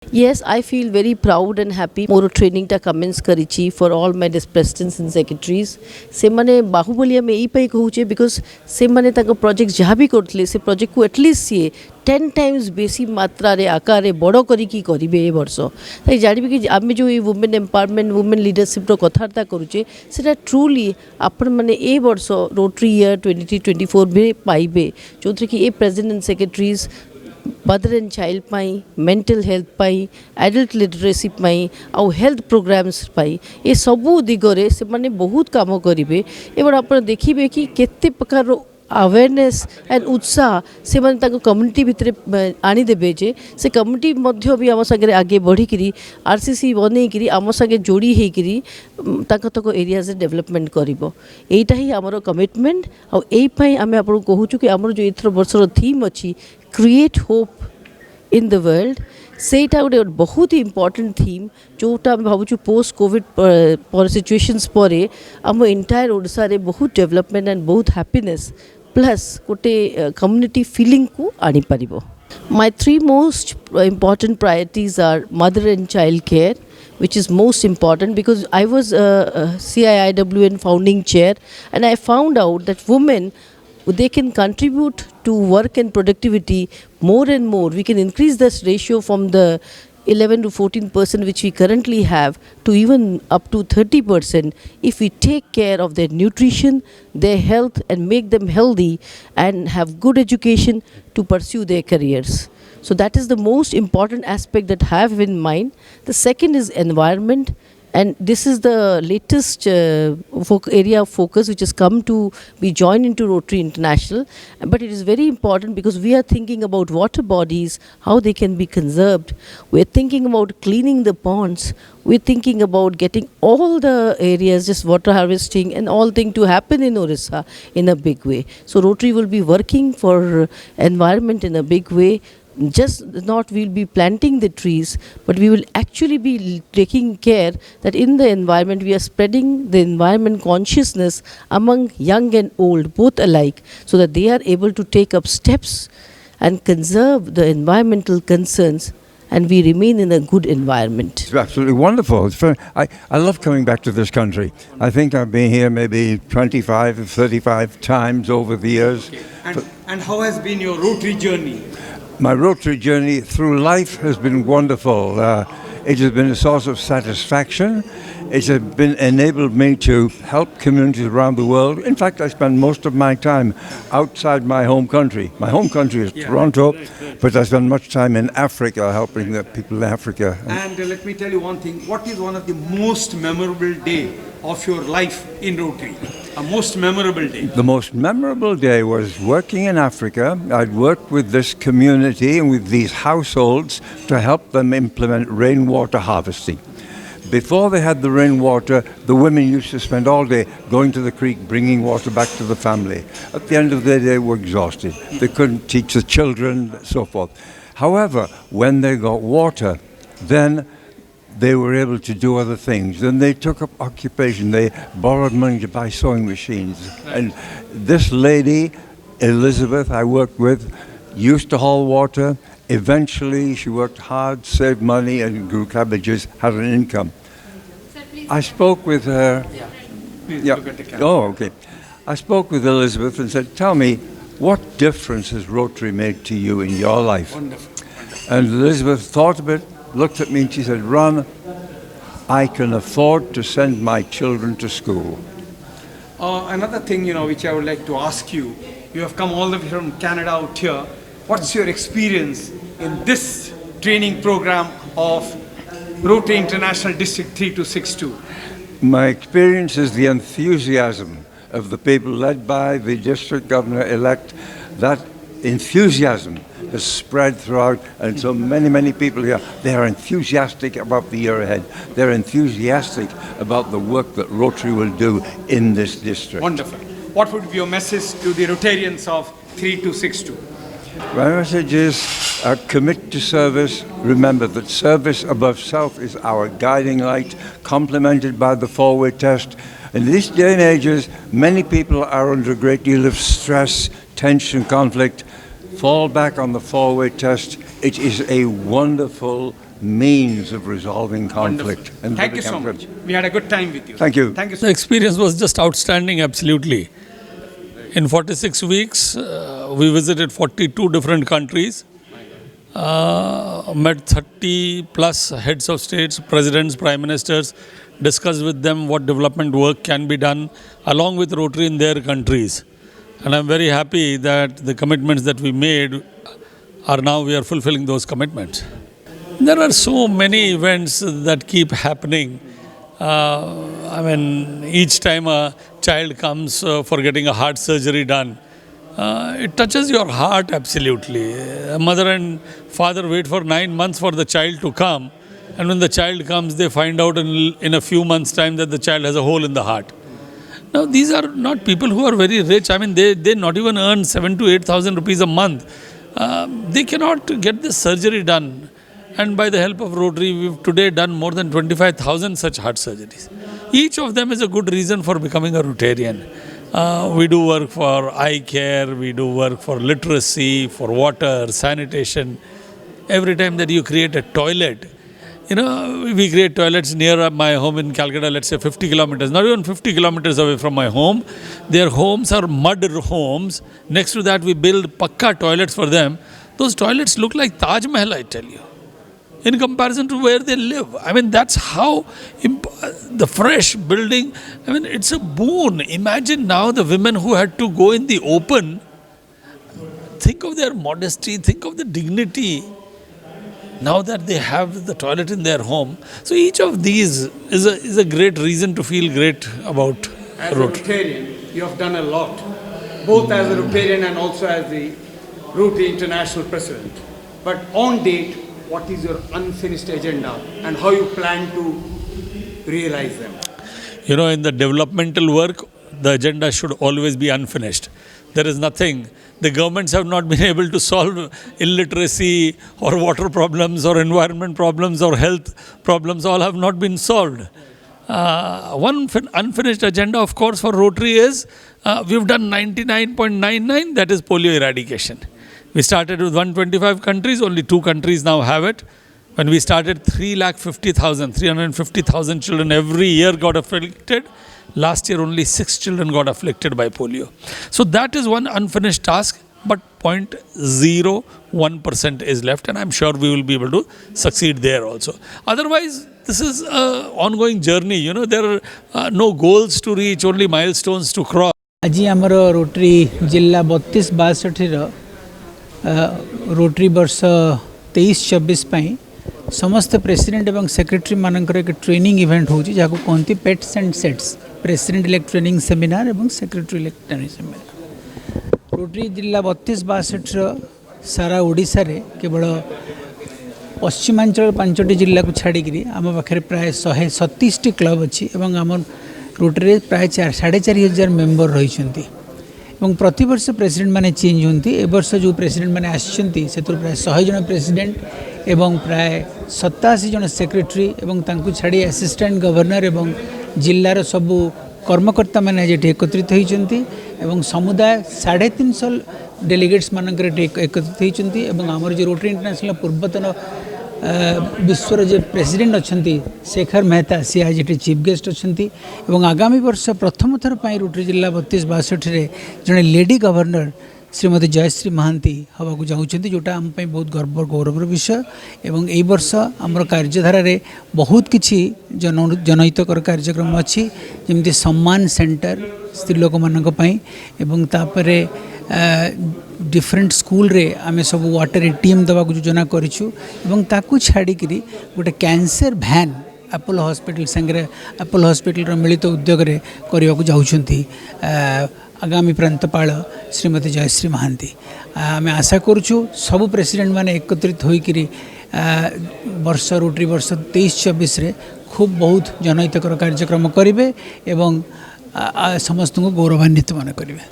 Yes, I feel very proud and happy. More training ta commence karichi for all my presidents and secretaries. Se mane bahubali ame ei pai kahuche because se mane taka project jaha bhi korthle se project ku at least sie 10 times besi matra re akare bodo kariki karibe e barso. Tai janibi ki ame jo ei women empowerment women leadership ro katharta karuche seta truly apan mane e barso Rotary year 23-24 be paibe jothre ki e president and secretaries mother and child ପାଇଁ mental health ପାଇଁ adult literacy ପାଇଁ ଆଉ health programs ପାଇଁ ଏ ସବୁ ଦିଗରେ ସେମାନେ ବହୁତ କାମ କରିବେ ଏବଂ ଆପଣ ଦେଖିବେ କି କେତେ ପ୍ରକାର awareness and उत्साह ସେମାନେ ତାଙ୍କ କମ୍ୟୁନିଟି ଭିତରେ ଆଣିଦେବେ ଯେ ସେ କମ୍ୟୁନିଟି ମଧ୍ୟ ବି ଆମ ସାଙ୍ଗରେ ଆଗେ ବଢ଼ିକିରି RCC ବନେଇକିରି ଆମ ସାଙ୍ଗେ ଯୋଡ଼ି ହେଇକିରି ତାଙ୍କ ତାଙ୍କ ଏରିଆରେ ଡେଭଲପମେଣ୍ଟ କରିବ ଏଇଟା ହିଁ ଆମର କମିଟମେଣ୍ଟ ଆଉ ଏଇ ପାଇଁ ଆମେ ଆପଣଙ୍କୁ କହୁଛୁ କି ଆମର ଯେଉଁ ଏଥର ବର୍ଷର ଥିମ୍ ଅଛି create hope in the world सेटा गोटे बहुत ही इम्पोर्टेंट थीम जोटा आम भावुँ पोस्ट कोविड पर सिचुएशंस पर आम एंटायर ओडिशा रे बहुत डेवलपमेंट एंड बहुत हैप्पीनेस प्लस गोटे कम्युनिटी फीलिंग को आनी पारिबो. My three most important priorities are mother and child care, which is most important because I was a CIIWN founding chair and I found out that women they can contribute to work and productivity more and more. We can increase this ratio from the 11 to 14% which we currently have to even up to 30% if we take care of their nutrition, their health and make them healthy and have good education to pursue their careers. So that is the most important aspect that I have in mind. The second is environment. And this is the latest area of focus which has come to be joined into Rotary International. But it is very important because we are thinking about water bodies, how they can be conserved. We are thinking about cleaning the ponds. We are thinking about getting all the areas, just water harvesting and all things to happen in Odisha in a big way. So Rotary will be working for environment in a big way. Just not we'll be planting the trees, but we will actually be taking care that in the environment we are spreading the environment consciousness among young and old, both alike, so that they are able to take up steps and conserve the environmental concerns and we remain in a good environment. It's absolutely wonderful. It's fun. I love coming back to this country. I think I've been here maybe 25 or 35 times over the years. Okay. And how has been your Rotary journey? My Rotary journey through life has been wonderful. It has been a source of satisfaction. It has been enabled me to help communities around the world. In fact, I spend most of my time outside my home country. My home country is Toronto, but I spend much time in Africa helping the people in Africa. And let me tell you one thing. What is one of the most memorable day of your life in Rotary? A most memorable day? The most memorable day was working in Africa. I'd worked with this community and with these households to help them implement rainwater harvesting. Before they had the rainwater, the women used to spend all day going to the creek, bringing water back to the family. At the end of the day, they were exhausted. They couldn't teach the children, so forth. However, when they got water, then they were able to do other things. Then they took up occupation. They borrowed money to buy sewing machines. And this lady, Elizabeth, I worked with, used to haul water. Eventually, she worked hard, saved money, and grew cabbages, had an income. I spoke with her. Yeah. Oh, okay. I spoke with Elizabeth and said, tell me, what difference has Rotary made to you in your life? Wonderful. And Elizabeth thought a bit, looked at me and she said, Ron, I can afford to send my children to school. Another thing, which I would like to ask you, you have come all the way from Canada out here. What's your experience in this training program of Rotary International District 3262? My experience is the enthusiasm of the people led by the district governor-elect. That enthusiasm has spread throughout, and so many people here, they are enthusiastic about the year ahead. They're enthusiastic about the work that Rotary will do in this district. Wonderful. What would be your message to the Rotarians of 3262? My message is commit to service. Remember that service above self is our guiding light, complemented by the four-way test. In these day and ages, many people are under a great deal of stress, tension, conflict. Fall back on the four-way test. It is a wonderful means of resolving conflict. Wonderful. Thank you so much. We had a good time with you. Thank you. Thank you so The experience was just outstanding, absolutely. In 46 weeks, we visited 42 different countries, met 30 plus heads of states, presidents, prime ministers, discussed with them what development work can be done along with Rotary in their countries. And I'm very happy that the commitments that we made are now we are fulfilling those commitments. There are so many events that keep happening. Each time a child comes for getting a heart surgery done, it touches your heart absolutely. A mother and father wait for 9 months for the child to come, and when the child comes, they find out in a few months' time that the child has a hole in the heart. Now, these are not people who are very rich. They not even earn 7,000 to 8,000 rupees a month. They cannot get this surgery done. And by the help of Rotary, we've today done more than 25,000 such heart surgeries. Each of them is a good reason for becoming a Rotarian. We do work for eye care, we do work for literacy, for water, sanitation. Every time that you create a toilet, we create toilets near my home in Calcutta, let's say 50 kilometers, not even 50 kilometers away from my home. Their homes are mud homes. Next to that, we build pakka toilets for them. Those toilets look like Taj Mahal, I tell you, in comparison to where they live. That's how the fresh building, it's a boon. Imagine now the women who had to go in the open. Think of their modesty, think of the dignity. Now that they have the toilet in their home. So each of these is a great reason to feel great about As Rotary. a Rotarian, you have done a lot, both as a Rotarian and also as the Rotary International President. But on date, what is your unfinished agenda and how you plan to realize them? In the developmental work, the agenda should always be unfinished. There is nothing. The governments have not been able to solve illiteracy or water problems or environment problems or health problems. All have not been solved. One unfinished agenda, of course, for Rotary is we've done 99.99, that is polio eradication. We started with 125 countries, only 2 countries now have it. When we started, 350,000 children every year got afflicted. Last year, only 6 children got afflicted by polio. So that is one unfinished task, but 0.01% is left, and I'm sure we will be able to succeed there also. Otherwise, this is an ongoing journey. There are no goals to reach, only milestones to cross. आज आमर rotary जिला 32-62 rotary वर्ष 23-24 समस्त president एवं secretary मानकर एक training event होची जाको कहती PETS and SETS president elect training seminar एवं secretary elect training seminar Rotary जिला 32-62 सारा ओडिशा रे केवल पश्चिमांचल 5टी जिला को छाड़ी आम पाखे प्राय 137 क्लब अच्छी एवं आम रोटरी प्राय 4,500 मेम्बर रही प्रति वर्ष प्रेसिडेंट माने चेंज होती ए वर्ष जो प्रेसिडेंट माने आछंती से प्राय 100 जन प्रेसिडेंट एवं प्राय 87 जन सेक्रेटरी एवं तांकु छाड़ी असिस्टेंट गवर्नर एवं जिल्लार सबू कर्मकर्ता माने जे एकत्रित होइचंती एवं समुदाय 350 डेलीगेट्स मानकर एकत्रित होइचंती एवं हमर जे रोटरी इंटरनेशनल पूर्वतन विश्वर जे प्रेसिडेंट अच्छी शेखर मेहता सी आज ये चीफ गेस्ट अच्छी एवं आगामी वर्ष प्रथम थर पर रोटरी जिला 32-62 जड़े लेडी गवर्नर श्रीमती जयश्री महांती हवा को चाहते जोटा आम बहुत गर्व गौरवर विषय एवं यही वर्ष आमर कार्यधारा रे बहुत किछि जनहितकर कार्यक्रम अच्छी जमी सम्मान सेंटर स्त्री लोक मानक पई एवं तापरे डिफरेंट स्कूल रे आमे सब वाटर एटीएम दवा को योजना करिछु एवं ताकू छाड़ी करी गोटे कैंसर भैन अपोलो हॉस्पिटल संगे अपोलो हॉस्पिटल रो मिलित उद्योग रे करिया को जाउछंती आगामी प्रांतपाल श्रीमती जयश्री महांती आमे आशा करूछु सब प्रेसिडेंट माने एकत्रित होई करी वर्ष रोटरी वर्ष 23-24 रे खूब बहुत जनहितकर कार्यक्रम करिवे एवं समस्त को गौरवान्वित मन करिवे।